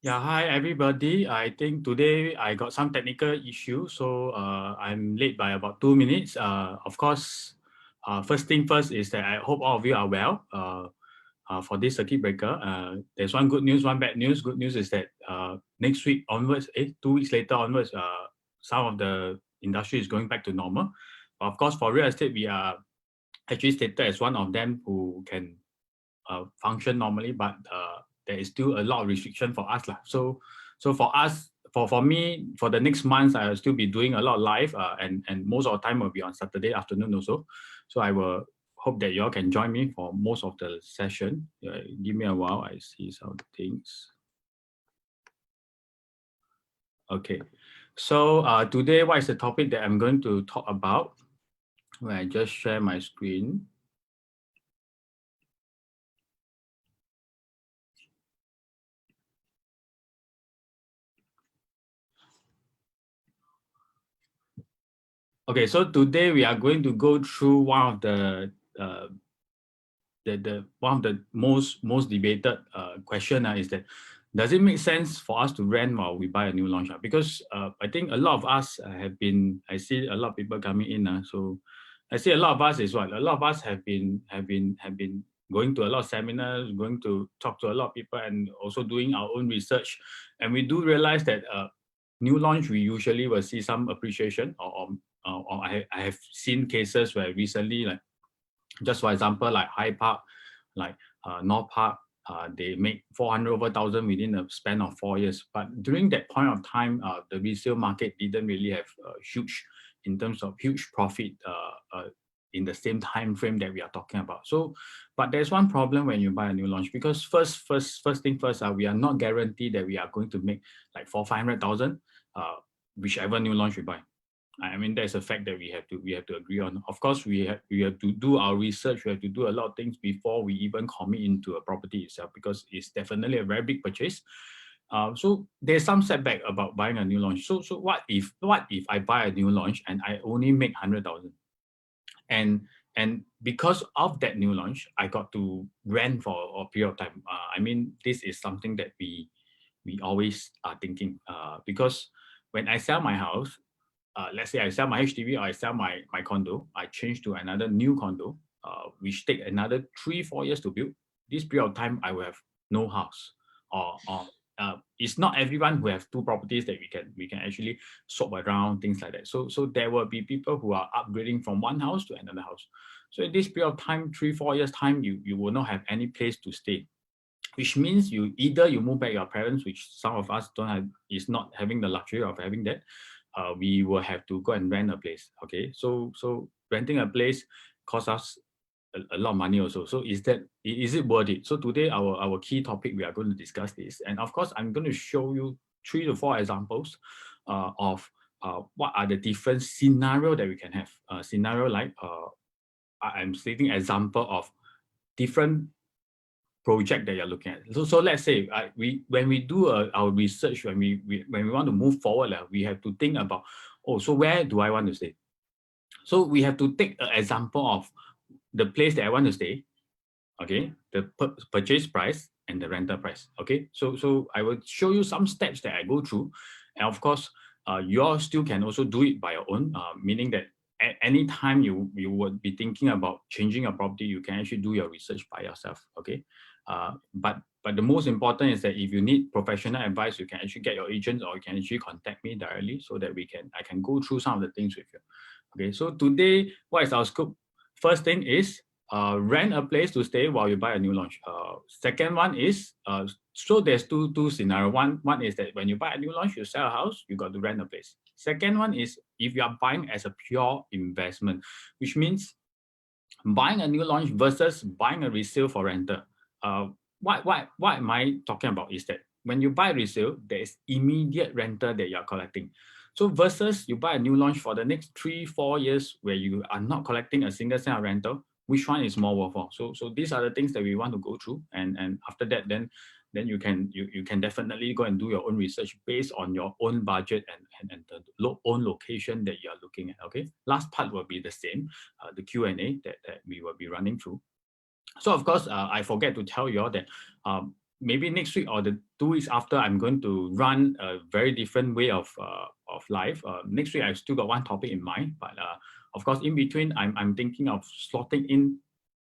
Yeah, hi everybody. I think today I got some technical issue, so I'm late by about 2 minutes. Of course, first thing first is that I hope all of you are well. For this circuit breaker, there's one good news, one bad news. Good news is that next week onwards, 2 weeks later onwards, some of the industry is going back to normal. Of course, for real estate, we are actually stated as one of them who can function normally, but there is still a lot of restriction for us lah. So for us, for me, for the next month, I'll still be doing a lot of live, and most of the time will be on Saturday afternoon also. So I will hope that you all can join me for most of the session. Give me a while. I see some things. Okay. So today, what is the topic that I'm going to talk about? When I just share my screen. Okay, so today we are going to go through one of the one of the most debated question is that, does it make sense for us to rent while we buy a new launch? Because I think a lot of us have been, I see a lot of people coming in. So I see a lot of us is what? A lot of us have been going to a lot of seminars, going to talk to a lot of people, and also doing our own research. And we do realize that new launch, we usually will see some appreciation, or I have seen cases where recently, like, just for example, like High Park, like North Park, they make 400 over thousand within a span of 4 years. But during that point of time, the resale market didn't really have huge, in terms of huge profit in the same time frame that we are talking about. So, but there's one problem when you buy a new launch, because first thing first, we are not guaranteed that we are going to make like 400,000, whichever new launch we buy. I mean, that's a fact that we have to agree on. Of course, we have to do our research. We have to do a lot of things before we even commit into a property itself, because it's definitely a very big purchase. So there's some setback about buying a new launch. So what if I buy a new launch and I only make 100,000, and because of that new launch, I got to rent for a period of time. I mean, this is something that we always are thinking, because when I sell my house, let's say I sell my HDB or I sell my condo, I change to another new condo, which take another 3-4 years to build. This period of time, I will have no house, or it's not everyone who have two properties that we can actually swap around, things like that. So there will be people who are upgrading from one house to another house. So in this period of time, 3-4 years time, you will not have any place to stay, which means you either you move back your parents, which some of us don't have, is not having the luxury of having that. We will have to go and rent a place. Okay, so renting a place costs us a lot of money also. So is it worth it? So today our key topic, we are going to discuss this, and of course I'm going to show you 3 to 4 examples of what are the different scenario that we can have. Scenario like I'm stating example of different project that you're looking at. So let's say when we do our research, when we want to move forward, we have to think about, oh, so where do I want to stay? So we have to take an example of the place that I want to stay, okay, the purchase price and the rental price. Okay, so I will show you some steps that I go through, and of course, you all still can also do it by your own, meaning that at any time you would be thinking about changing a property, you can actually do your research by yourself. Okay, but the most important is that if you need professional advice, you can actually get your agents, or you can actually contact me directly, so that I can go through some of the things with you. Okay, so today, what is our scope? First thing is rent a place to stay while you buy a new launch. Second one is, so there's two scenario. One is that when you buy a new launch, you sell a house, you got to rent a place. Second one is if you are buying as a pure investment, which means buying a new launch versus buying a resale for rental. What am I talking about is that when you buy resale, there is immediate rental that you are collecting. So versus you buy a new launch for the next 3-4 years where you are not collecting a single cent of rental, which one is more worthwhile? So these are the things that we want to go through, and after that, then you can definitely go and do your own research based on your own budget and the own location that you are looking at. Okay, last part will be the same, the Q&A that we will be running through. So of course, I forget to tell you all that maybe next week or the 2 weeks after, I'm going to run a very different way of life. Next week, I've still got one topic in mind, but of course, in between, I'm thinking of slotting in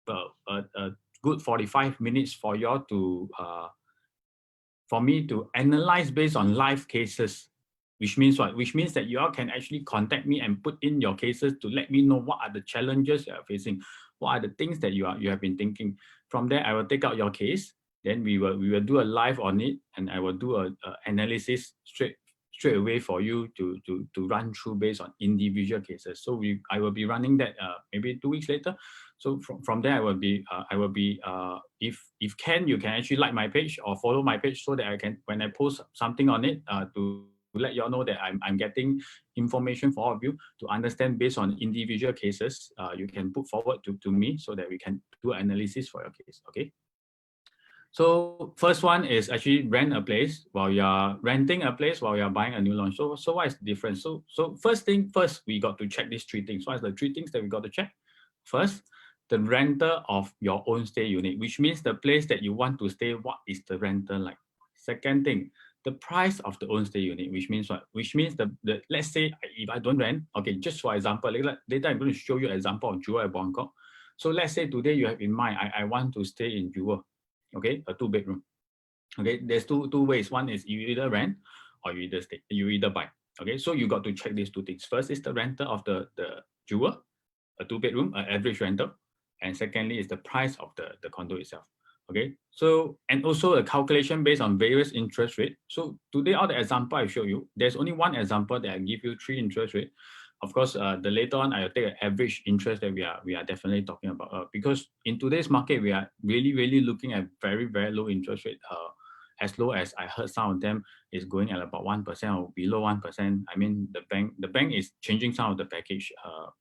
a good 45 minutes for you all to for me to analyze based on live cases. Which means what? Which means that you all can actually contact me and put in your cases to let me know what are the challenges you are facing, what are the things that you have been thinking. From there, I will take out your case. Then we will do a live on it, and I will do a analysis straight away for you to run through based on individual cases. So I will be running that maybe 2 weeks later. So from there, I will be if you can actually like my page or follow my page so that I can, when I post something on it, to let you all know that I'm getting information for all of you to understand based on individual cases. You can put forward to me so that we can do analysis for your case. Okay. So first one is actually rent a place while you're renting a place while you're buying a new launch. So what is the difference? So first thing first, we got to check these 3 things. What is the 3 things that we got to check? First, the rental of your own stay unit, which means the place that you want to stay, what is the rental like? Second thing, the price of the own stay unit, which means what? Which means the let's say if I don't rent, okay, just for example, later I'm going to show you an example of Jewel at Buangkok. So let's say today you have in mind, I want to stay in Jewel, okay, a 2-bedroom. Okay, there's two ways. One is you either rent or you either buy. Okay, so you got to check these 2 things. First is the rental of the Jewel, a 2-bedroom, an average rental, and secondly is the price of the condo itself. Okay, so and also a calculation based on various interest rate. So today, all the example I show you, there's only one example that I give you 3 interest rate. Of course, the later on I'll take an average interest that we are definitely talking about, because in today's market we are really looking at very low interest rate. As low as I heard some of them is going at about 1% or below 1%. I mean, the bank is changing some of the package.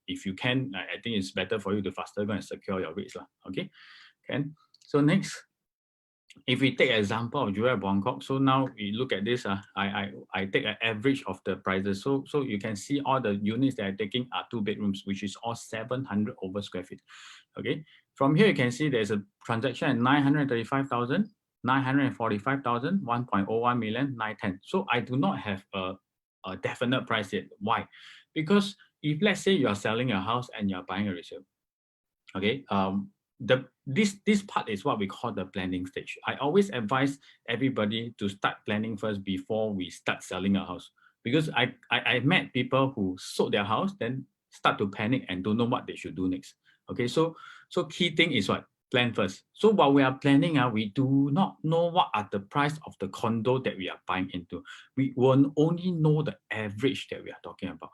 If you can, I think it's better for you to faster go and secure your rates lah. Okay, can. So next, if we take an example of Jewel Buangkok, so now we look at this. I take an average of the prices. So you can see all the units that are taking are 2 bedrooms, which is all 700 over square feet. Okay, from here you can see there's a transaction at 935,000, 945,000, 1.01 million, 910. So I do not have a definite price yet. Why? Because if let's say you are selling a house and you're buying a resale, okay, this part is what we call the planning stage. I always advise everybody to start planning first before we start selling a house, because I met people who sold their house, then start to panic and don't know what they should do next. Okay, so key thing is what? Plan first. So while we are planning, we do not know what are the price of the condo that we are buying into. We will only know the average that we are talking about,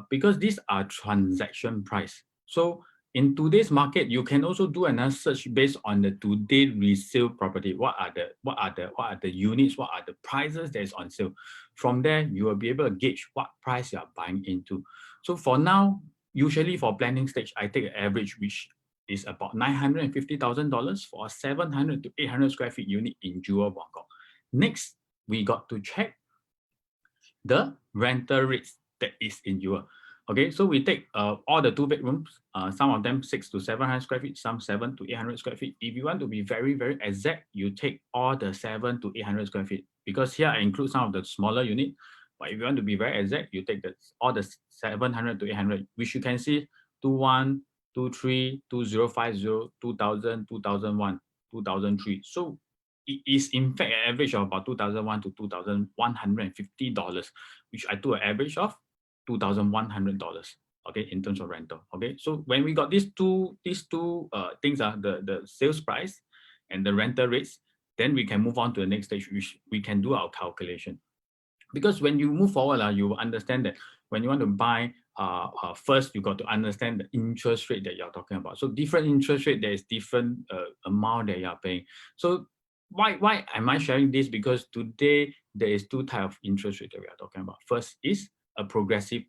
because these are transaction price. So in today's market, you can also do another search based on the today resale property. What are the units? What are the prices that is on sale? From there, you will be able to gauge what price you are buying into. So for now, usually for planning stage, I take an average, which is about $950,000 for a 700 to 800 square feet unit in Jewel Buangkok. Next, we got to check the rental rates that is in Jewel. Okay, so we take all the 2 bedrooms, some of them 600 to 700 square feet, some 700 to 800 square feet. If you want to be very exact, you take all the 700 to 800 square feet, because here I include some of the smaller unit. But if you want to be very exact, you take all the 700 to 800, which you can see 21, 23, 2050, 2000, 2001, 2003. So it is in fact an average of about $2,001 to $2,150, which I do an average of $2,100, okay, in terms of rental. Okay, so when we got these two things, the sales price and the rental rates, then we can move on to the next stage, which we can do our calculation. Because when you move forward, you will understand that when you want to buy, first you got to understand the interest rate that you're talking about. So different interest rate, there is different amount that you're paying. So why am I sharing this? Because today there is 2 types of interest rate that we are talking about. First is a progressive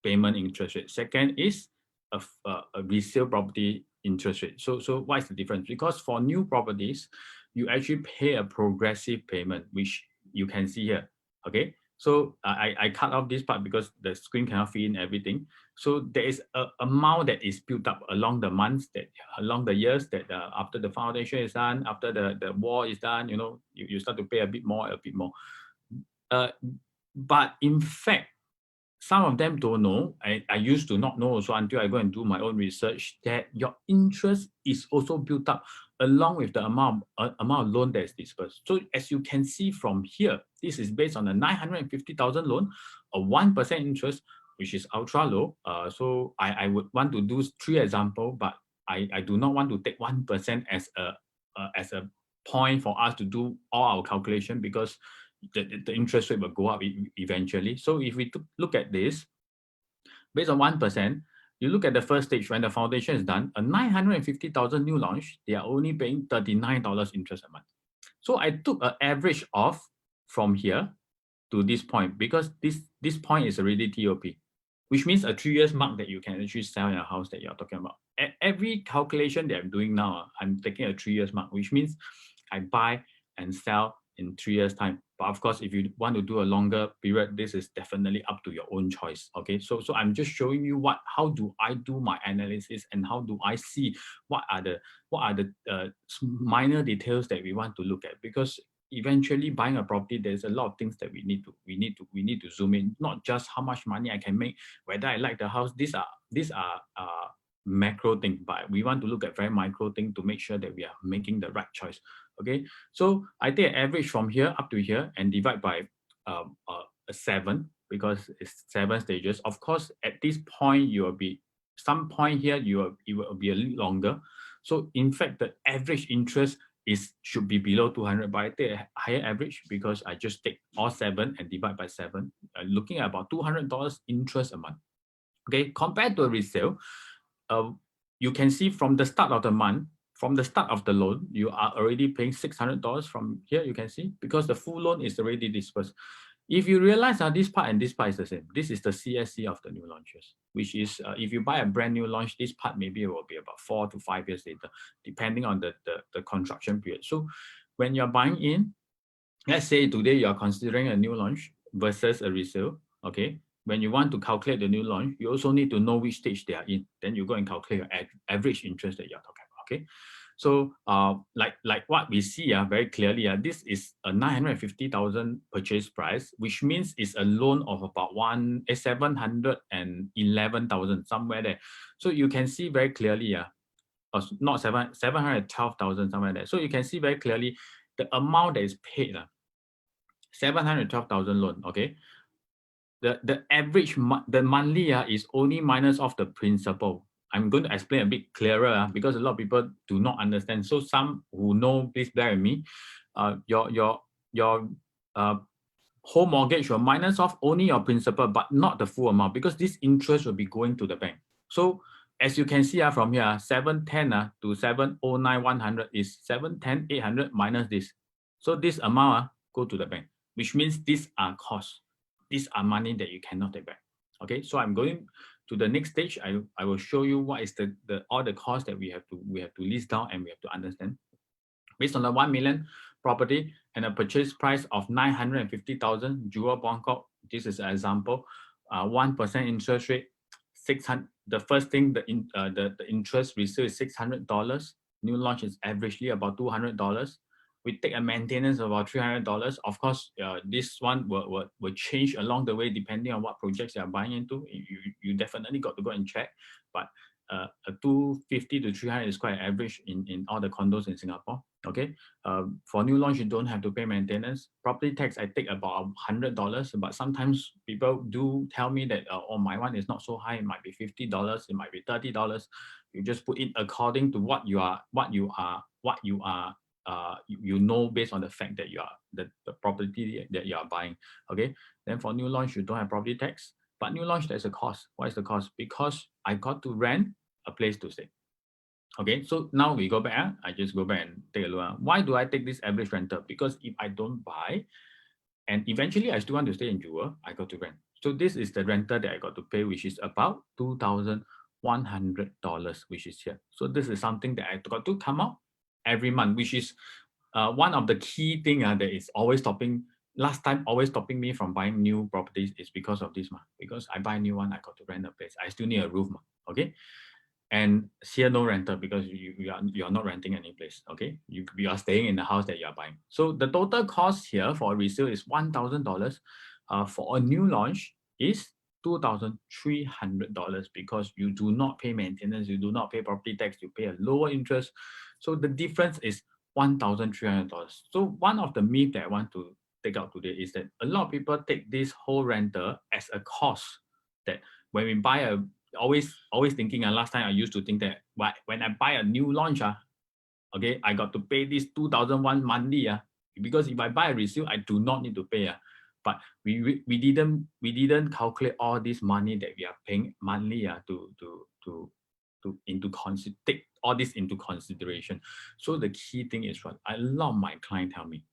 payment interest rate. Second is a resale property interest rate. So what is the difference? Because for new properties, you actually pay a progressive payment, which you can see here. Okay, So I cut off this part because the screen cannot fit in everything. So there is a amount that is built up along the months, that along the years, that after the foundation is done, after the wall is done, you know, you start to pay a bit more. But in fact, some of them don't know. I used to not know also until I go and do my own research, that your interest is also built up along with the amount of loan that is disbursed. So as you can see from here, this is based on a 950,000 loan, a 1% interest, which is ultra low. So I would want to do 3 examples, but I do not want to take 1% as a point for us to do all our calculation, because the interest rate will go up eventually. So if we look at this, based on 1%, you look at the first stage when the foundation is done, a 950,000 new launch, they are only paying $39 interest a month. So I took an average of from here to this point, because this point is already TOP, which means a 3 years mark that you can actually sell your house that you're talking about. Every calculation that I'm doing now, I'm taking a 3 years mark, which means I buy and sell in 3 years time. But of course, if you want to do a longer period, this is definitely up to your own choice. Okay, so I'm just showing you how do I do my analysis, and how do I see what are the minor details that we want to look at. Because eventually buying a property, there's a lot of things that we need to zoom in, not just how much money I can make, whether I like the house. These are macro thing, but we want to look at very micro thing to make sure that we are making the right choice. Okay, so I take an average from here up to here and divide by a 7, because it's 7 stages. Of course, at this point you will be some point here it will be a little longer. So in fact, the average interest should be below 200, but I take a higher average because I just take all 7 and divide by 7, looking at about $200 interest a month. Okay, compared to a resale, you can see from the start of the month, from the start of the loan, you are already paying $600 from here. You can see, because the full loan is already disbursed. If you realize that this part and this part is the same, this is the CSC of the new launches, which is if you buy a brand new launch, this part maybe it will be about 4 to 5 years later, depending on the construction period. So when you're buying in, let's say today you are considering a new launch versus a resale, okay? When you want to calculate the new launch, you also need to know which stage they are in. Then you go and calculate your average interest that you're talking about, okay? So like what we see very clearly, this is a 950,000 purchase price, which means it's a loan of about 711,000, somewhere there. So you can see very clearly, not 712,000, somewhere there. So you can see very clearly the amount that is paid, 712,000 loan, okay? The average, the monthly is only minus off the principal. I'm going to explain a bit clearer because a lot of people do not understand. So some who know, please bear with me. Your home mortgage will minus off only your principal, but not the full amount, because this interest will be going to the bank. So as you can see from here, 710 to 709,100 is 710,800 minus this. So this amount go to the bank, which means these are costs. These are money that you cannot take back. Okay, so I'm going to the next stage. I will show you what is all the costs that we have to list down and we have to understand. Based on the 1 million property and a purchase price of 950,000, Jewel Buangkok, this is an example. 1% interest rate, 600. The first thing, the interest resale is $600. New launch is averagely about $200. We take a maintenance of about $300. Of course, this one will change along the way depending on what projects you are buying into. You definitely got to go and check, but a 250 to 300 is quite average in all the condos in Singapore. Okay, for new launch you don't have to pay maintenance. Property tax I take about $100, but sometimes people do tell me that oh, my one is not so high. It might be $50, it might be $30. You just put in according to what you know, based on the fact that you are the property that you are buying. Okay, then for new launch you don't have property tax, but new launch there's a cost. Why is the cost? Because I got to rent a place to stay. Okay, so now we go back. I just go back and take a look. Why do I take this average rental? Because if I don't buy, and eventually I still want to stay in Jewel, I got to rent. So this is the rental that I got to pay, which is about $2,100, which is here. So this is something that I got to come out every month, which is one of the key thing that is always stopping last time always stopping me from buying new properties is because of this, because I buy a new one, I got to rent a place. I still need a roof, okay? And here no rental because you are not renting any place, okay? You are staying in the house that you are buying. So the total cost here for a resale is $1,000. For a new launch is $2,300 because you do not pay maintenance, you do not pay property tax, you pay a lower interest. So the difference is $1,300. So one of the myths that I want to take out today is that a lot of people take this whole rental as a cost, that when we buy a, always thinking, and last time I used to think that when I buy a new launch, okay, I got to pay this 2001 monthly, because if I buy a resale, I do not need to pay. But we didn't calculate all this money that we are paying monthly take all this into consideration. So the key thing is what a lot of my clients tell me,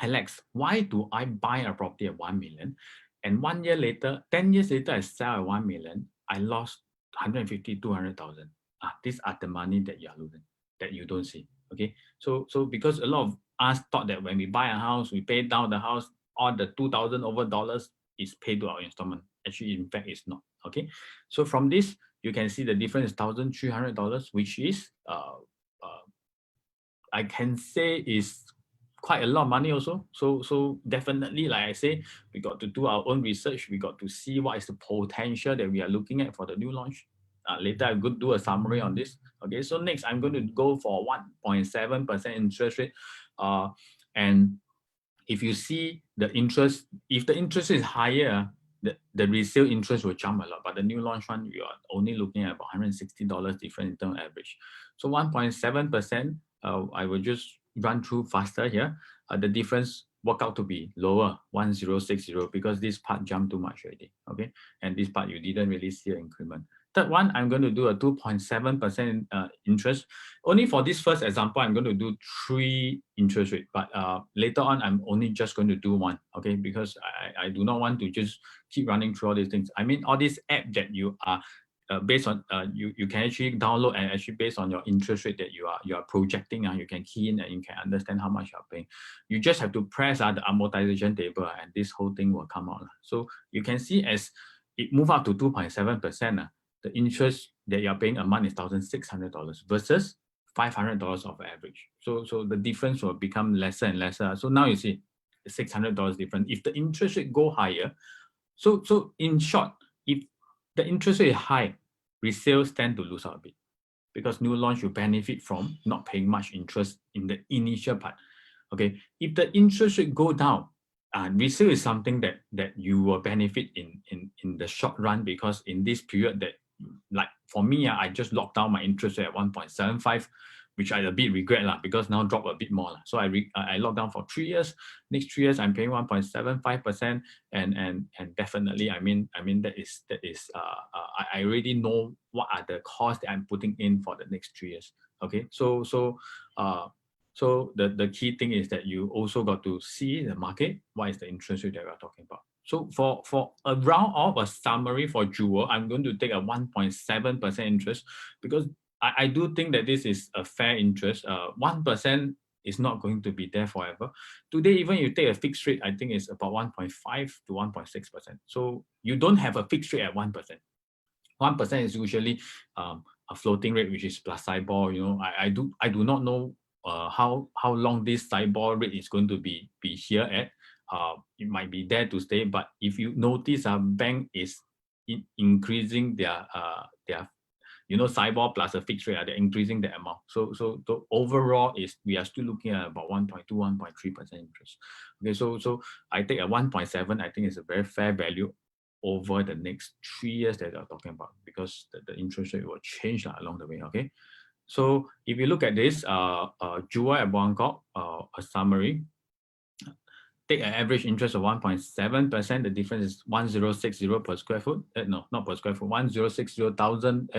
Alex, why do I buy a property at 1 million and 1 year later, 10 years later, I sell at 1 million, I lost 150, 200,000. These are the money that you are losing, that you don't see. Okay, so because a lot of us thought that when we buy a house, we pay down the house, all the 2,000 over dollars is paid to our installment. Actually, in fact, it's not. Okay, so from this, you can see the difference is $1,300, which is I can say is quite a lot of money also. So definitely, like I say, we got to do our own research. We got to see what is the potential that we are looking at for the new launch. Later, I'm going to do a summary on this. Okay, so next, I'm going to go for 1.7% interest rate. And if you see the interest, if the interest is higher, the resale interest will jump a lot. But the new launch one, you are only looking at about $160 different in terms of average. So 1.7%, I will just run through faster here. The difference work out to be lower, 1060, because this part jumped too much already. Okay, and this part you didn't really see an increment. Third one, I'm going to do a 2.7% interest. Only for this first example, I'm going to do 3 interest rate, but later on, I'm only just going to do 1, okay? Because I do not want to just keep running through all these things. I mean, all these app that you are based on, you can actually download, and actually based on your interest rate that you are projecting, you can key in and you can understand how much you're paying. You just have to press the amortization table, and this whole thing will come out. So you can see as it move up to 2.7%, the interest that you're paying a month is $1,600 versus $500 of average. So the difference will become lesser and lesser. So now you see $600 difference. If the interest rate go higher, so in short, if the interest rate is high, resales tend to lose out a bit, because new launch you benefit from not paying much interest in the initial part. Okay, if the interest rate go down, resale is something that you will benefit in the short run, because in this period that, like for me, I just locked down my interest rate at 1.75, which I a bit regret because now drop a bit more. So I locked down for 3 years. Next 3 years I'm paying 1.75%, and definitely I mean that is I already know what are the costs that I'm putting in for the next 3 years. Okay, so the key thing is that you also got to see the market, what is the interest rate that we are talking about. So for a round of a summary for Jewel, I'm going to take a 1.7% interest, because I do think that this is a fair interest. 1% is not going to be there forever. Today, even you take a fixed rate, I think it's about 1.5 to 1.6%. So you don't have a fixed rate at 1%. 1% is usually a floating rate, which is plus SIBOR. I do not know how long this SIBOR rate is going to be here at. It might be there to stay, but if you notice, bank is increasing their SIBOR plus a fixed rate, they're increasing the amount. So the overall is we are still looking at about 1.2, 1.3% interest. Okay, so I take a 1.7. I think it's a very fair value over the next 3 years that I'm talking about, because the interest rate will change along the way. Okay, so if you look at this, Jewel at Buangkok, a summary, take an average interest of 1.7%. The difference is 1060 per square foot. No, not per square foot. 1060,000.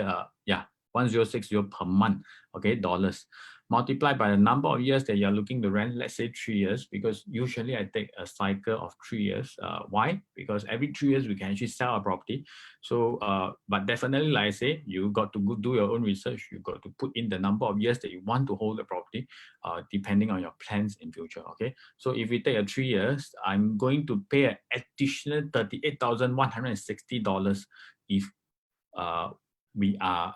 1060 per month. Okay, dollars. multiply by the number of years that you're looking to rent, let's say 3 years, because usually I take a cycle of 3 years. Why? Because every 3 years we can actually sell a property. So, but definitely, like I say, you got to go do your own research. You got to put in the number of years that you want to hold the property, depending on your plans in future. Okay. So if we take a 3 years, I'm going to pay an additional $38,160 if we are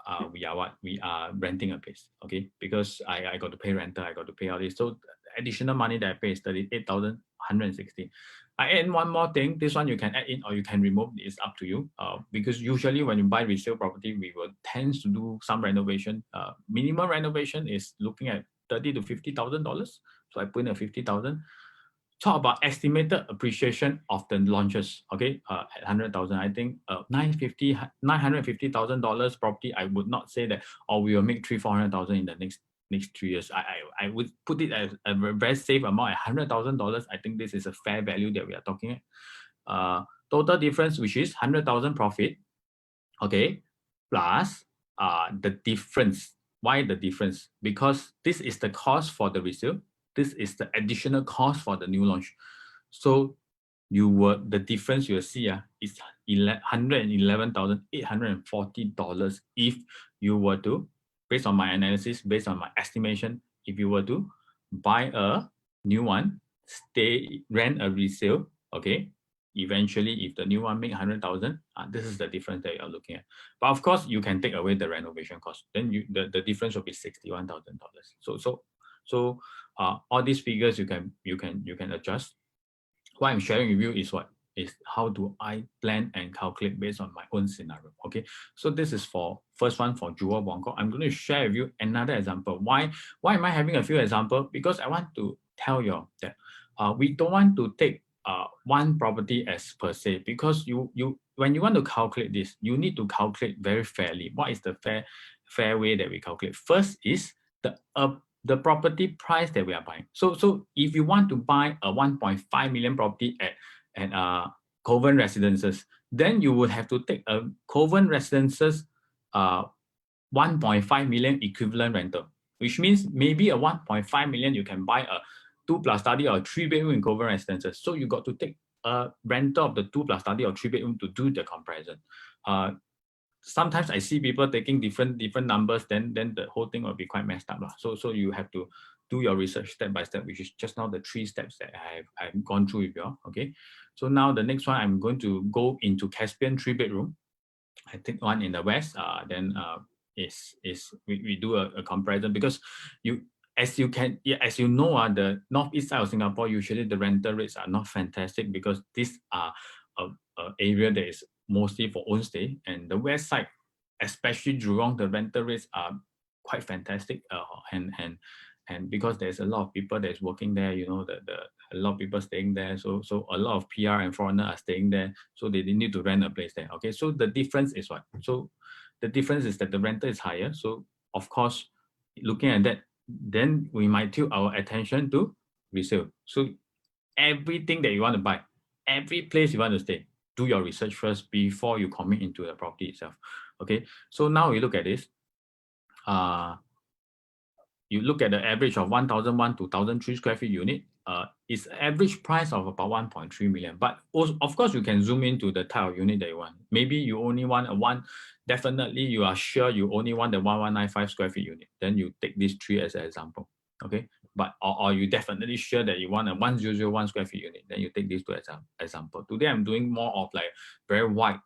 renting a place. Okay, because I got to pay rental, I got to pay all this. So additional money that I pay is $38,160. I add one more thing. This one you can add in or you can remove. It's up to you. Because usually when you buy resale property, we will tend to do some renovation. Minimum renovation is looking at $30,000 to $50,000. So I put in a 50,000. Talk about estimated appreciation of the launches. Okay, at 100,000, I think $950,000 property. I would not say that, or we will make 300,000 in the next 3 years. I would put it as a very safe amount at $100,000. I think this is a fair value that we are talking at. Total difference, which is 100,000 profit. Okay, plus the difference. Why the difference? Because this is the cost for the resale. This is the additional cost for the new launch. So the difference you'll see is $111,840 if you were to, based on my analysis, based on my estimation, if you were to buy a new one, rent a resale, okay, eventually if the new one make 100,000, this is the difference that you're looking at. But of course, you can take away the renovation cost. Then the difference will be $61,000. So all these figures you can adjust. What I'm sharing with you is how do I plan and calculate based on my own scenario. Okay, so this is for first one for Jewel Buangkok. I'm going to share with you another example. Why am I having a few examples? Because I want to tell you that we don't want to take one property as per se, because you when you want to calculate this, you need to calculate very fairly. What is the fair way that we calculate? First is the property price that we are buying. So if you want to buy a 1.5 million property at Kovan Residences, then you would have to take a Kovan Residences 1.5 million equivalent rental, which means maybe a 1.5 million you can buy a 2+ study or 3-bedroom in Kovan Residences. So you got to take a rental of the 2+ study or 3-bedroom to do the comparison. Sometimes I see people taking different numbers, then the whole thing will be quite messed up. So you have to do your research step by step, which is just now the 3 steps that I've gone through with you. Okay, so now the next one, I'm going to go into Caspian 3-bedroom. I take one in the west. Then we do a comparison, because as you know, the northeast side of Singapore, usually the rental rates are not fantastic, because these are a area that is mostly for own stay, and the west side, especially Jurong, the rental rates are quite fantastic. And because there's a lot of people that's working there, a lot of people staying there, so a lot of PR and foreigner are staying there, so they need to rent a place there. Okay, so the difference is what? So the difference is that the rental is higher. So of course, looking at that, then we might tilt our attention to resale. So everything that you want to buy, every place you want to stay, do your research first before you commit into the property itself. Okay, so now we look at this. You look at the average of 1,001 to 1,003 square feet unit. It's average price of about 1.3 million. But also, of course, you can zoom into the type of unit that you want. Maybe you only want a one. Definitely, you are sure you only want the 1195 square feet unit. Then you take these 3 as an example. Okay, but or you definitely sure that you want a 1001 square feet unit. Then you take these 2 as an example. Today, I'm doing more of like very wide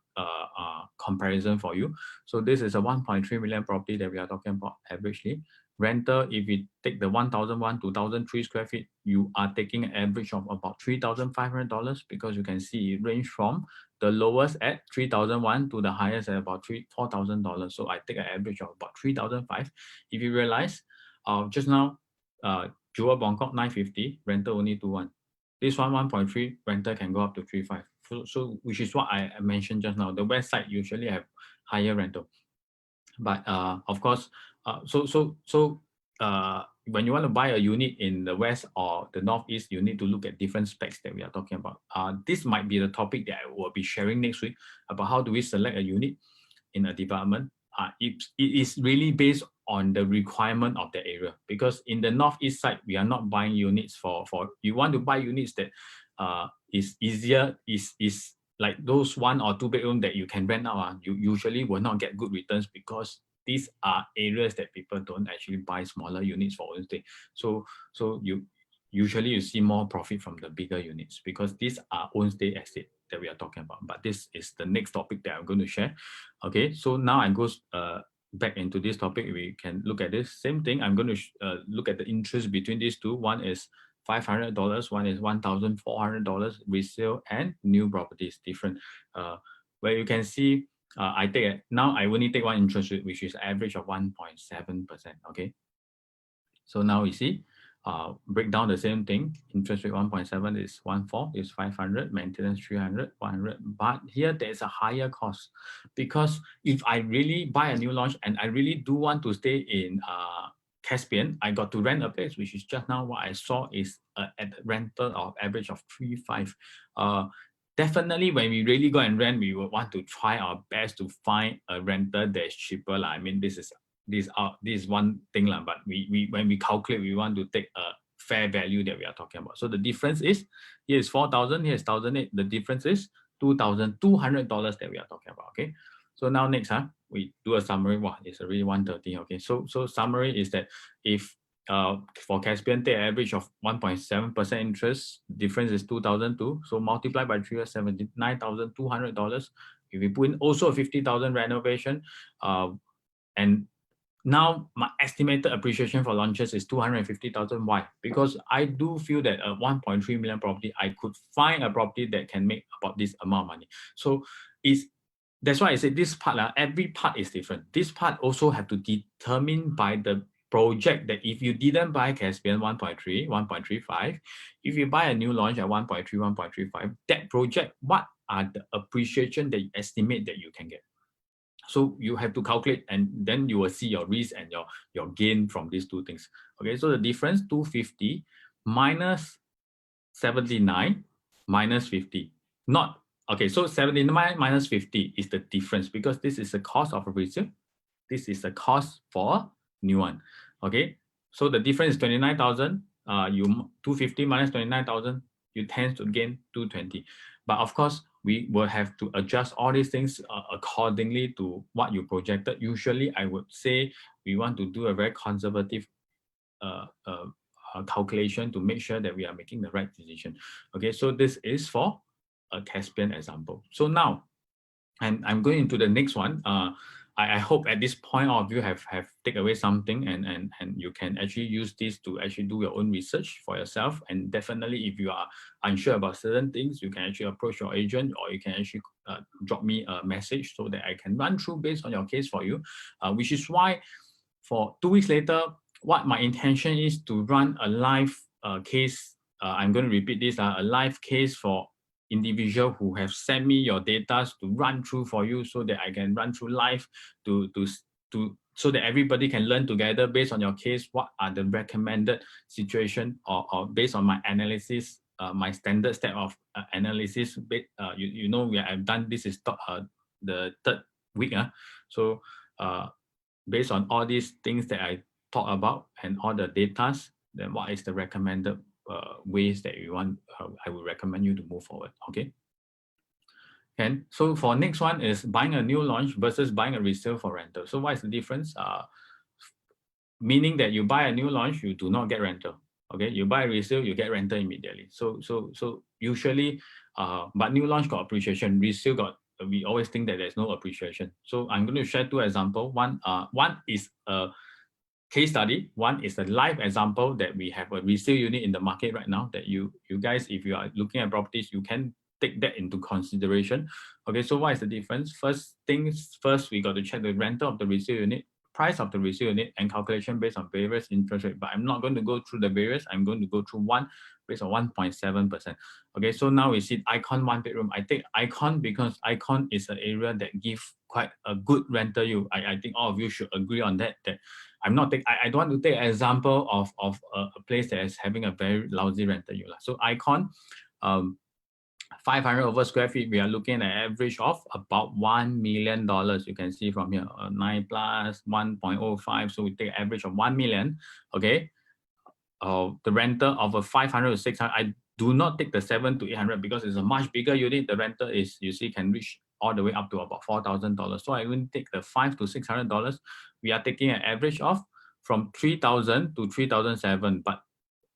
comparison for you. So this is a 1.3 million property that we are talking about averagely. Rental, if you take the 1,001 to 1,003 square feet, you are taking an average of about $3,500, because you can see it range from the lowest at 3,001 to the highest at about $4,000. So I take an average of about 3,500. If you realize, just now, Jewel Buangkok 950, rental only 2.1. This one 1.3, rental can go up to 3.5. So which is what I mentioned just now. The west side usually have higher rental, but of course. When you want to buy a unit in the west or the northeast, you need to look at different specs that we are talking about. This might be the topic that I will be sharing next week, about how do we select a unit in a development. It is really based on the requirement of the area, because in the northeast side we are not buying units for you want to buy units that is easier, is like those 1 or 2 bedroom that you can rent out. You usually will not get good returns, because these are areas that people don't actually buy smaller units for own stay. So you usually see more profit from the bigger units, because these are own stay estate that we are talking about. But this is the next topic that I'm going to share. Okay, so now I go back into this topic. We can look at this same thing. I'm going to look at the interest between these two. One is $500, one is $1,400 resale and new properties, different. Where you can see I only take one interest rate, which is average of 1.7%. Okay, so now you see break down the same thing. Interest rate 1.7 is 1.4 is 500, maintenance 300, 100. But here there's a higher cost, because if I really buy a new launch and I really do want to stay in Caspian, I got to rent a place, which is just now what I saw is at the rental of average of 3.5. Definitely, when we really go and rent, we will want to try our best to find a rental that's cheaper. I mean, this is one thing, but we when we calculate, we want to take a fair value that we are talking about. So the difference is, here is 4,000, here is 1,008. The difference is $2,200 that we are talking about. Okay. So now next, we do a summary. Wow, it's already 1:30. Okay. So summary is that if for Caspian, take average of 1.7% interest, difference is 2,002. So multiply by 3 is $79,200. If we put in also 50,000 renovation, and now my estimated appreciation for launches is 250,000. Why? Because I do feel that a 1.3 million property, I could find a property that can make about this amount of money. So that's why I say this part, every part is different. This part also have to determine by the project, that if you didn't buy Caspian 1.3, 1.35, if you buy a new launch at 1.3, 1.35, that project, what are the appreciation that you estimate that you can get? So you have to calculate, and then you will see your risk and your gain from these two things. Okay, so the difference 250 minus 79 minus 50. Not okay, so 79 minus 50 is the difference, because this is the cost of a resale. This is the cost for new one. Okay, so the difference is 29,000. You 250 minus 29,000, you tend to gain 220. But of course, we will have to adjust all these things accordingly to what you projected. Usually, I would say we want to do a very conservative calculation to make sure that we are making the right decision. Okay, so this is for a Caspian example. So now, and I'm going into the next one. I hope at this point all of you have take away something, and you can actually use this to actually do your own research for yourself. And definitely, if you are unsure about certain things, you can actually approach your agent, or you can actually drop me a message so that I can run through based on your case for you. Which is why for 2 weeks later, what my intention is to run a live case. I'm going to repeat this, a live case for individual who have sent me your data to run through for you, so that I can run through live so that everybody can learn together based on your case, what are the recommended situation, or based on my analysis, my standard step of analysis. You know, I've done this is the 3rd week. So based on all these things that I talk about and all the data, then what is the recommended ways that you want, I would recommend you to move forward. Okay. And so for next one is buying a new launch versus buying a resale for rental. So what is the difference? Meaning that you buy a new launch, you do not get rental. Okay, you buy a resale, you get rental immediately. So usually, but new launch got appreciation, resale got, we always think that there's no appreciation. So I'm going to share 2 examples. One is a case study. One is a live example that we have a resale unit in the market right now, that you guys, if you are looking at properties, you can take that into consideration. Okay, so what is the difference? First things first, we got to check the rental of the resale unit, price of the resale unit, and calculation based on various interest rate. But I'm not going to go through the various. I'm going to go through one based on 1.7%. Okay, so now we see Icon 1 bedroom. I take Icon because Icon is an area that gives quite a good rental yield. I think all of you should agree on that. That I'm not I don't want to take an example of a place that is having a very lousy rental yield. So Icon, 500 over square feet, we are looking at an average of about $1 million. You can see from here, 9 plus 1.05. So we take average of 1 million. Okay. The rental of a 500 to 600. I do not take the 7 to 800 because it's a much bigger unit. The rental is, you see, can reach all the way up to about $4,000. So I will take the $500 to $600. We are taking an average of from 3,000 to 3,007, but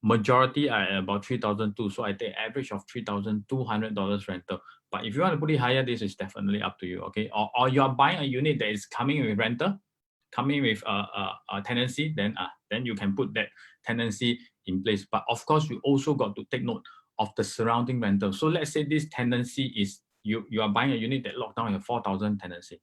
majority are at about 3,002. So I take average of $3,200 rental. But if you want to put it higher, this is definitely up to you. Okay, or you are buying a unit that is coming with rental, coming with a tenancy, then you can put that tenancy in place. But of course, you also got to take note of the surrounding rental. So let's say this tenancy is you are buying a unit that locked down in a 4,000 tenancy,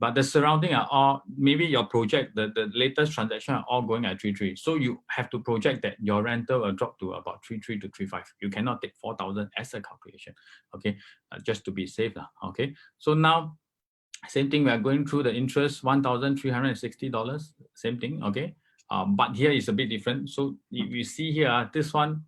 but the surrounding are all, maybe your project, the latest transaction are all going at 3.3. So you have to project that your rental will drop to about 3.3 to 3.5. You cannot take 4,000 as a calculation. Okay, just to be safe. Okay, so now same thing, we are going through the interest, $1,360, same thing. Okay, but here is a bit different. So if you see here, this one,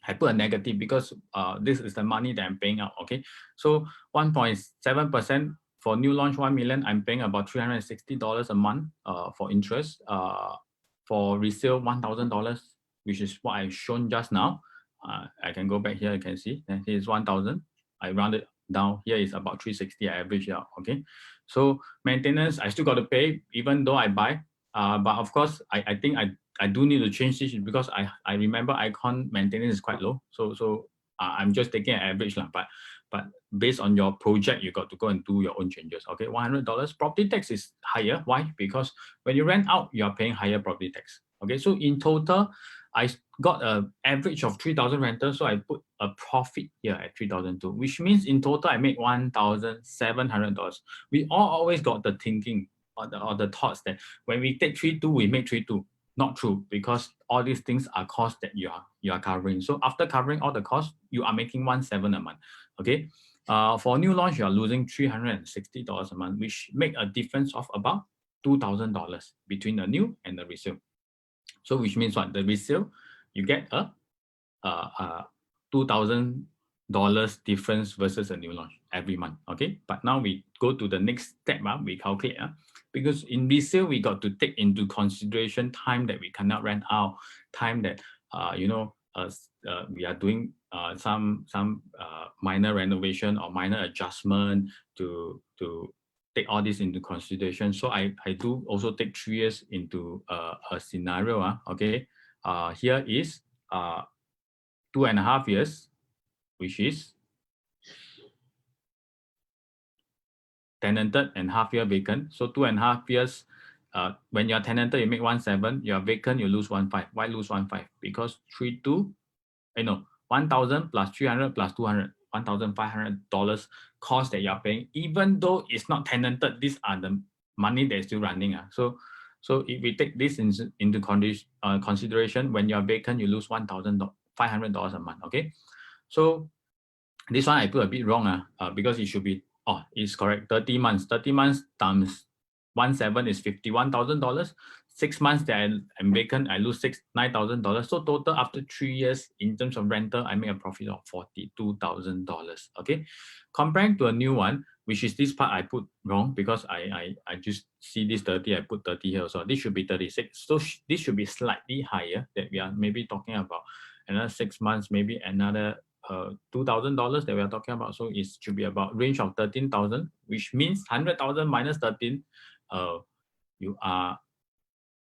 I put a negative because this is the money that I'm paying out. Okay, so 1.7% for new launch 1 million, I'm paying about $360 a month for interest. For resale, $1,000, which is what I've shown just now. I can go back here, you can see, and here's 1,000. I rounded down, here is about 360, I average out. Okay, so maintenance, I still got to pay even though I buy. But of course, I think I do need to change this because I remember Icon maintenance is quite low. So I'm just taking an average lah. But based on your project, you got to go and do your own changes. Okay, $100. Property tax is higher. Why? Because when you rent out, you are paying higher property tax. Okay, so in total, I got an average of 3,000 rentals. So I put a profit here at 3,002, which means in total I make $1,700. We all always got the thinking or the thoughts that when we take 3.2, we make 3.2. Not true, because all these things are costs that you are covering. So after covering all the costs, you are making 1.7 a month. Okay, for new launch, you are losing $360 a month, which make a difference of about $2,000 between the new and the resale. So which means what? The resale, you get a $2,000 difference versus a new launch every month. Okay, but now we go to the next step. We calculate. Because in resale, we got to take into consideration time that we cannot rent out, time that we are doing some minor renovation or minor adjustment to take all this into consideration. So I do also take 3 years into a scenario. Okay, here is 2.5 years, which is tenanted and half year vacant. So 2.5 years, when you're tenanted, you make 1.7. You're vacant, you lose 1.5. Why lose 1.5? Because 1,000 plus 300 plus 200, $1,500 cost that you're paying, even though it's not tenanted. These are the money that's still running. So if we take this into consideration, when you're vacant, you lose $1,500 a month. Okay, so this one I put a bit wrong because it should be, it's correct, 30 months. 30 months times 1.7 is $51,000. 6 months that I'm vacant, I lose $9,000. So total after 3 years in terms of rental, I make a profit of $42,000. Okay, comparing to a new one, which is this part I put wrong because I just see this 30, I put 30 here. So this should be 36. So this should be slightly higher, that we are maybe talking about another 6 months, maybe another $2,000 that we are talking about. So it should be about range of 13,000, which means 100,000 minus 13, you are,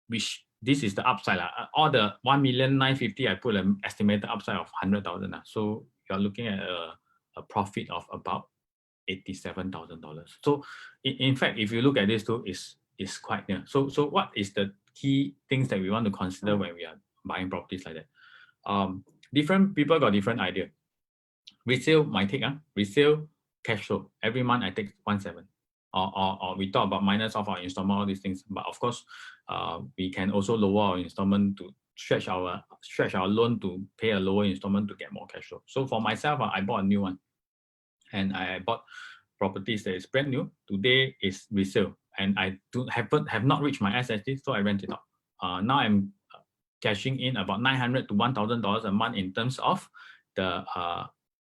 which this is the upside. All the 1,950,000, I put an estimated upside of 100,000. So you are looking at a profit of about $87,000. So in fact, if you look at this too, is quite near. So what is the key things that we want to consider when we are buying properties like that? Different people got different idea. Resale, my take, resale cash flow. Every month I take 1.7. Or we talk about minus of our installment, all these things. But of course, we can also lower our installment to stretch our loan to pay a lower installment to get more cash flow. So for myself, I bought a new one, and I bought properties that is brand new. Today is resale, and I have not reached my SSD, so I rent it out. Now I'm cashing in about $900 to $1,000 a month in terms of the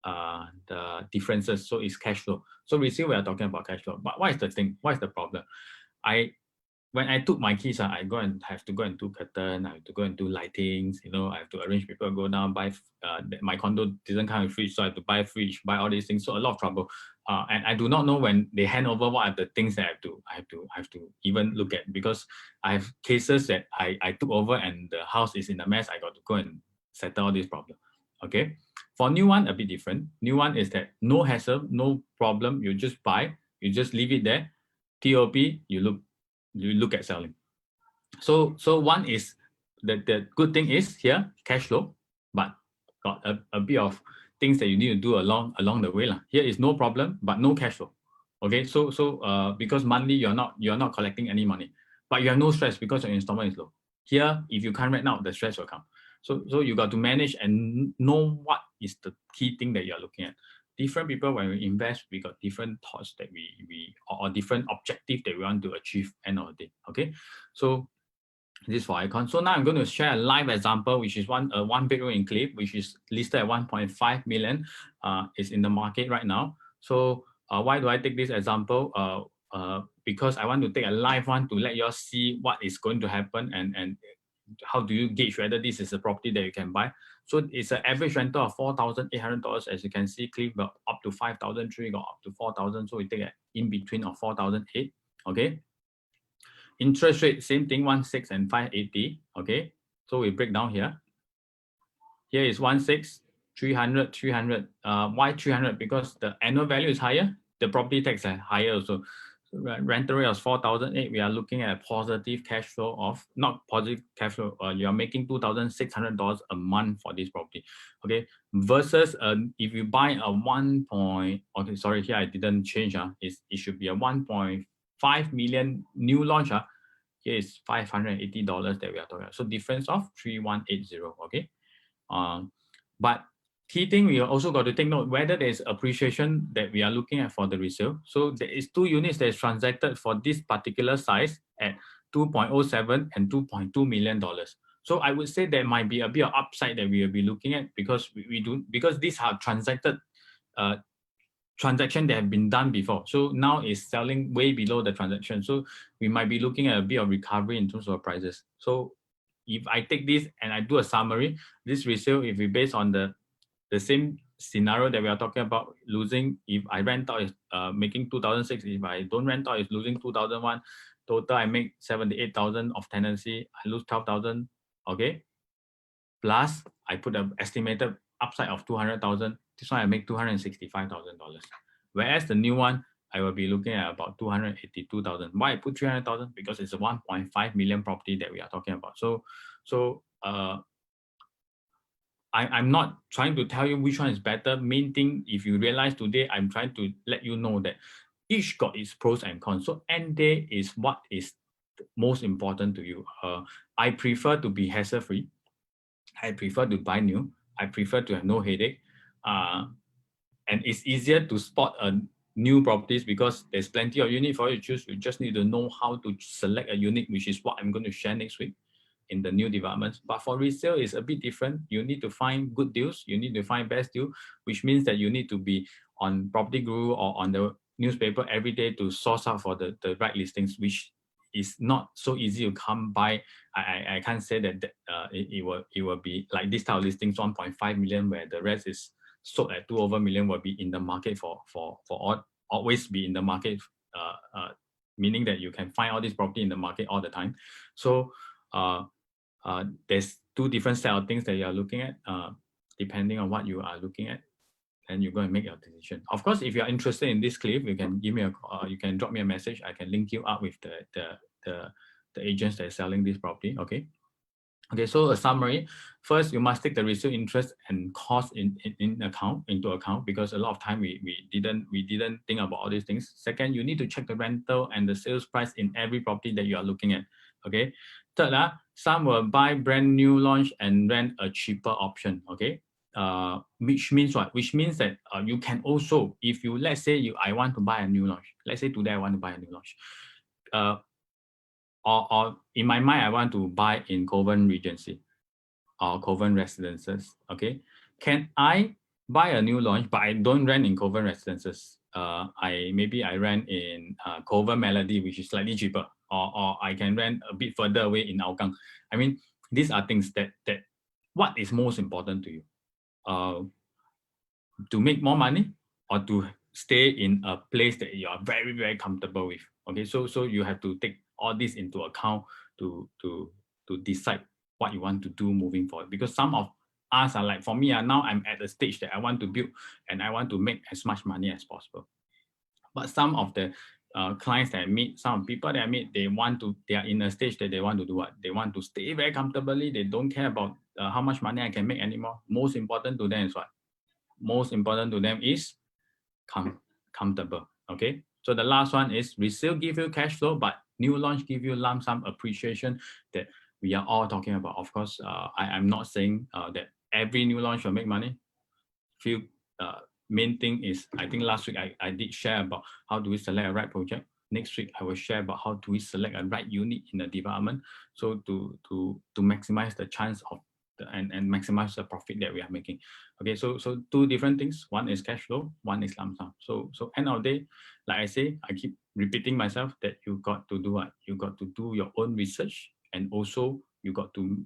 the differences. So it's cash flow. So resale, we are talking about cash flow. But what is the thing? What is the problem? When I took my keys, I have to go and do curtain, I have to go and do lightings, I have to arrange people go down, buy, my condo didn't come with fridge, so I have to buy fridge, buy all these things, so a lot of trouble. And I do not know when they hand over what are the things that I have to even look at, because I have cases that I took over and the house is in a mess, I got to go and settle all these problems. Okay. For new one, a bit different. New one is that no hassle, no problem, you just buy, you just leave it there, TOP, you look at selling. So one is the good thing is here cash flow, but got a bit of things that you need to do along the way lah. Here is no problem, but no cash flow. Okay, so because monthly you're not collecting any money, but you have no stress because your installment is low. Here, if you can't rent out, the stress will come. So you got to manage and know what is the key thing that you're looking at. Different people, when we invest, we got different thoughts that we or different objective that we want to achieve end of the day. Okay, so this for Icon. So now I'm going to share a live example, which is one bedroom in Clift, which is listed at 1.5 million. Is in the market right now. So why do I take this example? Because I want to take a live one to let you all see what is going to happen and how do you gauge whether this is a property that you can buy. So it's an average rental of $4,800. As you can see, Clift got up to 5,003, got up to 4,000. So we take an in between of 4,008. Okay. Interest rate, same thing, 1.6 and 5.80. Okay. So we break down here. Here is 1.6, 300, 300. Why 300? Because the annual value is higher. The property tax is higher also. Rental rate was 4,008. We are looking at a positive cash flow of, not positive cash flow, you are making $2,600 a month for this property. Okay, versus if you buy a okay, sorry, here I didn't change. It should be a 1.5 million new launch. Here is $580 that we are talking about. So difference of 3,180. Okay, but key thing, we also got to take note whether there is appreciation that we are looking at for the resale. So there is 2 units that is transacted for this particular size at 2.07 and $2.2 million. So I would say there might be a bit of upside that we will be looking at, because because these are transacted transaction that have been done before. So now it's selling way below the transaction. So we might be looking at a bit of recovery in terms of prices. So if I take this and I do a summary, this resale, if we based on the same scenario that we are talking about, losing, if I rent out is making 2,006, if I don't rent out is losing 2,001, total I make 78,000 of tenancy, I lose 12,000. Okay, plus I put an estimated upside of 200,000. This one I make $265,000. Whereas the new one, I will be looking at about 282,000. Why I put 300,000? Because it's a 1.5 million property that we are talking about. So I'm not trying to tell you which one is better. Main thing, if you realize today, I'm trying to let you know that each got its pros and cons. So end day is what is most important to you. I prefer to be hassle-free. I prefer to buy new. I prefer to have no headache. And it's easier to spot a new properties because there's plenty of unit for you to choose. You just need to know how to select a unit, which is what I'm going to share next week in the new developments. But for resale, it's a bit different. You need to find good deals. You need to find best deal, which means that you need to be on Property Guru or on the newspaper every day to source out for the right listings, which is not so easy to come by. I can't say that it will be like this type of listings, 1.5 million, where the rest is sold at 2 over million, will be in the market for always be in the market, meaning that you can find all this property in the market all the time. So there's 2 different set of things that you are looking at, depending on what you are looking at, and you're going to make your decision. Of course, if you are interested in this clip, you can give me you can drop me a message. I can link you up with the agents that are selling this property. Okay, so a summary. First, you must take the resale interest and cost into account, because a lot of time we didn't think about all these things. Second, you need to check the rental and the sales price in every property that you are looking at. Okay. Third, some will buy brand new launch and rent a cheaper option. Okay. Which means what? Which means that you can also, if you, let's say I want to buy a new launch. Let's say today I want to buy a new launch. Or in my mind, I want to buy in Kovan Regency or Kovan Residences. Okay, can I buy a new launch, but I don't rent in Kovan Residences. Maybe I rent in Kovan Melody, which is slightly cheaper, or I can rent a bit further away in Hougang. I mean, these are things that what is most important to you, to make more money or to stay in a place that you are very, very comfortable with. Okay, so you have to take all this into account to decide what you want to do moving forward. Because some of us are like, for me, now I'm at the stage that I want to build and I want to make as much money as possible. But some of the clients that I meet, some people that I meet, they are in a stage that they want to do what? They want to stay very comfortably. They don't care about how much money I can make anymore. Most important to them is what? Most important to them is comfortable. Okay. So the last one is resale give you cash flow, but new launch give you lump sum appreciation that we are all talking about. Of course, I'm not saying that every new launch will make money. Few main thing is, I think last week I did share about how do we select a right project. Next week I will share about how do we select a right unit in the development. So to maximize the chance of and maximize the profit that we are making. Okay, so two different things. One is cash flow, one is lump sum. So end of the day, like I say, I keep repeating myself that you got to do what? You got to do your own research, and also you got to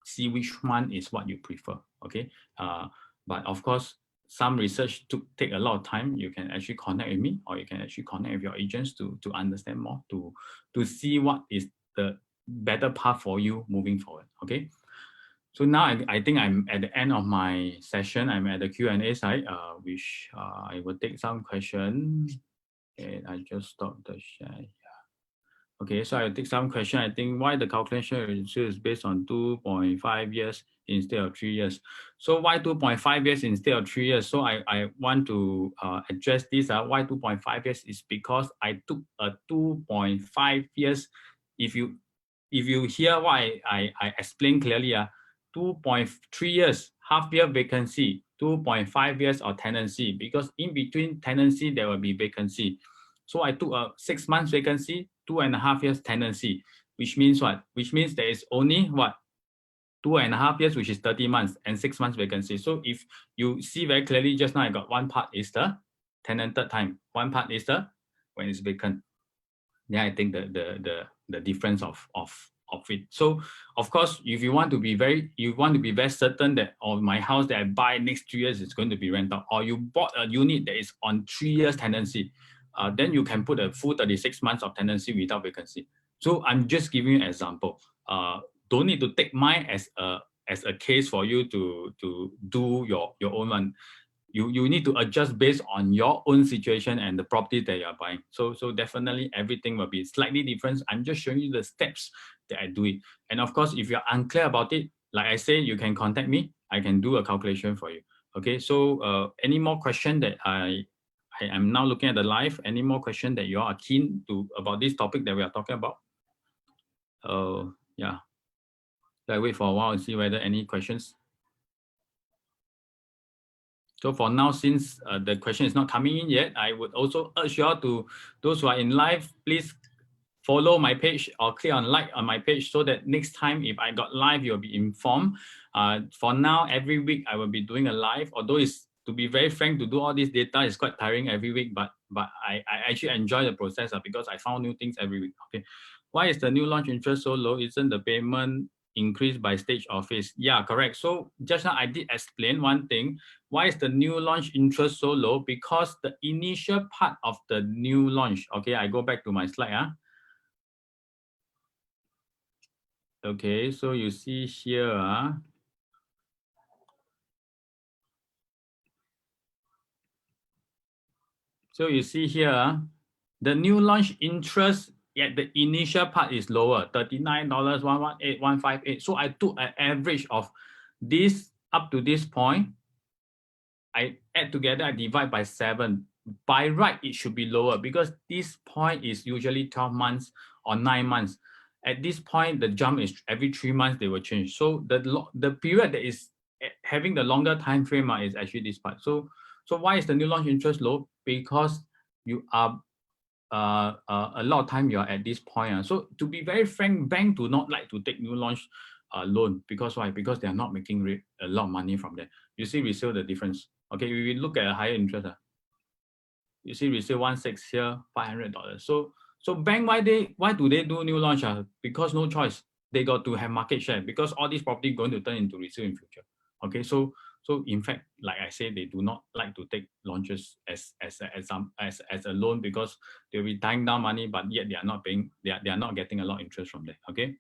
see which one is what you prefer. Okay, but of course, some research take a lot of time. You can actually connect with me, or you can actually connect with your agents to understand more, to see what is the better path for you moving forward. Okay. So now I think I'm at the end of my session. I'm at the Q&A side, which I will take some questions. And I just stop the share. Okay, so I'll take some question. I think why the calculation is based on 2.5 years instead of 3 years. So why 2.5 years instead of 3 years? So I want to address this. Why 2.5 years is because I took a 2.5 years. If you hear what I explained clearly, 2.3 years, half year vacancy, 2.5 years of tenancy, because in between tenancy, there will be vacancy. So I took a 6 months vacancy, 2.5 years tenancy, which means what? Which means there is only what? 2.5 years, which is 30 months, and 6 months vacancy. So if you see very clearly, just now I got one part is the tenanted time, one part is the when it's vacant. Yeah, I think the difference of it. So of course, if you want to be very certain that my house that I buy next 3 years is going to be rented, or you bought a unit that is on 3 years tenancy, then you can put a full 36 months of tenancy without vacancy. So I'm just giving you an example. Don't need to take mine as a case for you to do your own one. You need to adjust based on your own situation and the property that you're buying. So definitely everything will be slightly different. I'm just showing you the steps that I do it. And of course, if you're unclear about it, like I say, you can contact me. I can do a calculation for you. Okay, so any more question that I am now looking at the live, any more question that you are keen to about this topic that we are talking about? Yeah. I wait for a while and see whether any questions. So for now, since the question is not coming in yet, I would also urge you all to, those who are in live, please follow my page or click on like on my page so that next time if I got live, you'll be informed. For now, every week I will be doing a live, although it's, to be very frank, to do all this data is quite tiring every week, but I actually enjoy the process because I found new things every week. Okay, why is the new launch interest so low? Isn't the payment increased by stage or phase? Yeah, correct. So just now I did explain one thing. Why is the new launch interest so low? Because the initial part of the new launch, okay, I go back to my slide. Okay, so you see here, so you see here, the new launch interest at the initial part is lower, $39, 118, 158. So I took an average of this up to this point. I add together, I divide by 7. By right, it should be lower because this point is usually 12 months or 9 months. At this point, the jump is every 3 months they will change. So the period that is having the longer time frame is actually this part. So why is the new launch interest low? Because you are a lot of time you are at this point. So to be very frank, bank do not like to take new launch loan because why? Because they are not making a lot of money from that. You see resale the difference. Okay, we will look at a higher interest. You see, we say 1.6 here, $500. So bank, why do they do new launch? Because no choice. They got to have market share because all these property going to turn into resale in future. Okay, so in fact, like I said, they do not like to take launches as a loan because they'll be tying down money, but yet they are not paying. They are not getting a lot of interest from there. Okay.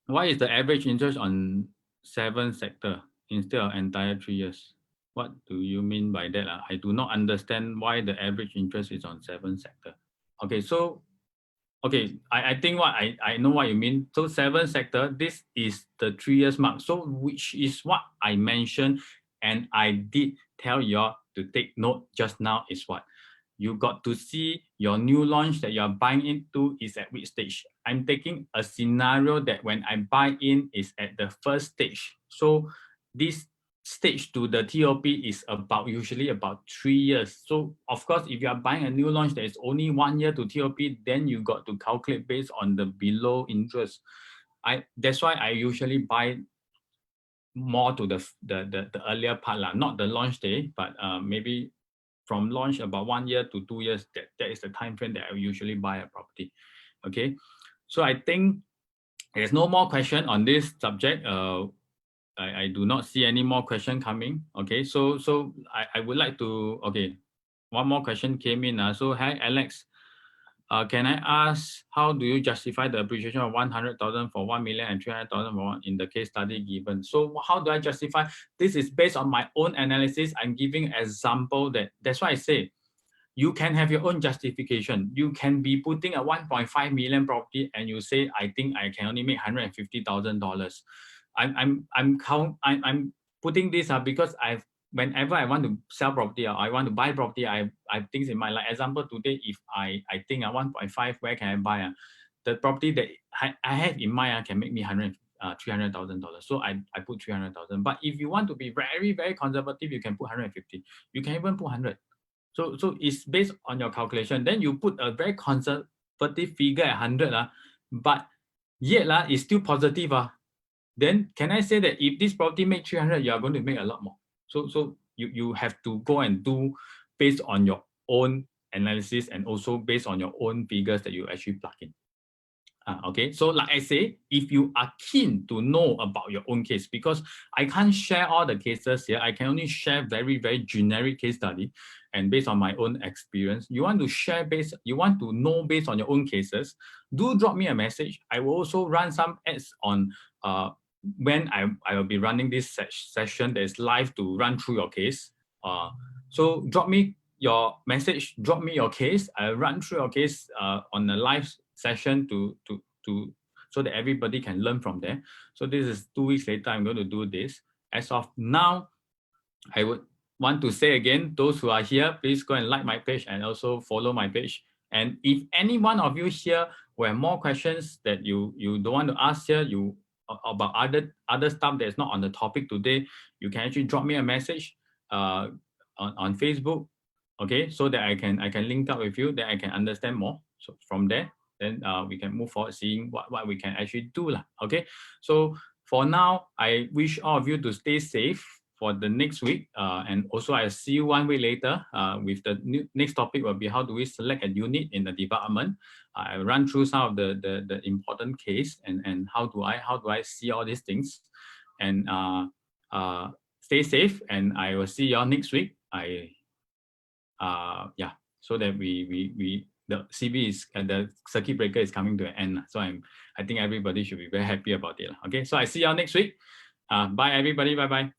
Why is the average interest on 7 sector instead of entire 3 years? What do you mean by that? I do not understand why the average interest is on 7 sector. Okay, so I think I know what you mean. So 7 sector, this is the 3 years mark. So which is what I mentioned, and I did tell you all to take note just now is what you got to see your new launch that you're buying into is at which stage. I'm taking a scenario that when I buy in is at the first stage. So this stage to the TOP is usually about 3 years. So of course, if you are buying a new launch that is only 1 year to TOP, then you got to calculate based on the below interest. That's why I usually buy more to the earlier part, not the launch day, but maybe from launch about 1 year to 2 years, that is the time frame that I usually buy a property. Okay, so I think there's no more question on this subject. I do not see any more question coming. Okay, so I would like to, okay, one more question came in. So hi Alex, can I ask how do you justify the appreciation of 100,000 for 1 million and 300,000 for one in the case study given? So how do I justify? This is based on my own analysis. I'm giving example that's why I say you can have your own justification. You can be putting a 1.5 million property and you say, I think I can only make $150,000. I'm putting this because whenever I want to sell property or I want to buy property, I have things in mind. Like example today, if I think 1.5, where can I buy? The property that I have in mind can make me $300,000. So I put 300,000. But if you want to be very, very conservative, you can put 150. You can even put 100. So it's based on your calculation. Then you put a very conservative figure at 100, but yet it's still positive. Then can I say that if this property make 300, you are going to make a lot more? So you have to go and do based on your own analysis and also based on your own figures that you actually plug in. Okay, so like I say, if you are keen to know about your own case, because I can't share all the cases here, I can only share very, very generic case study and based on my own experience. You want to know based on your own cases, do drop me a message. I will also run some ads on when I will be running this session that is live to run through your case. So drop me your message, drop me your case. I'll run through your case on a live session to so that everybody can learn from there. So this is 2 weeks later, I'm going to do this. As of now, I would want to say again, those who are here, please go and like my page and also follow my page. And if any one of you here who have more questions that you don't want to ask here, about other stuff that's not on the topic today, you can actually drop me a message on Facebook, okay, so that I can link up with you, that I can understand more. So from there, then we can move forward, seeing what we can actually do. Okay, so for now, I wish all of you to stay safe for the next week. And also I'll see you 1 week later with the next topic will be how do we select a unit in the development. I'll run through some of the important case and how do I see all these things. And stay safe, and I will see you all next week. Yeah, so that we the CV is the circuit breaker is coming to an end. So I think everybody should be very happy about it. Okay, so I see you all next week. Bye everybody. Bye bye.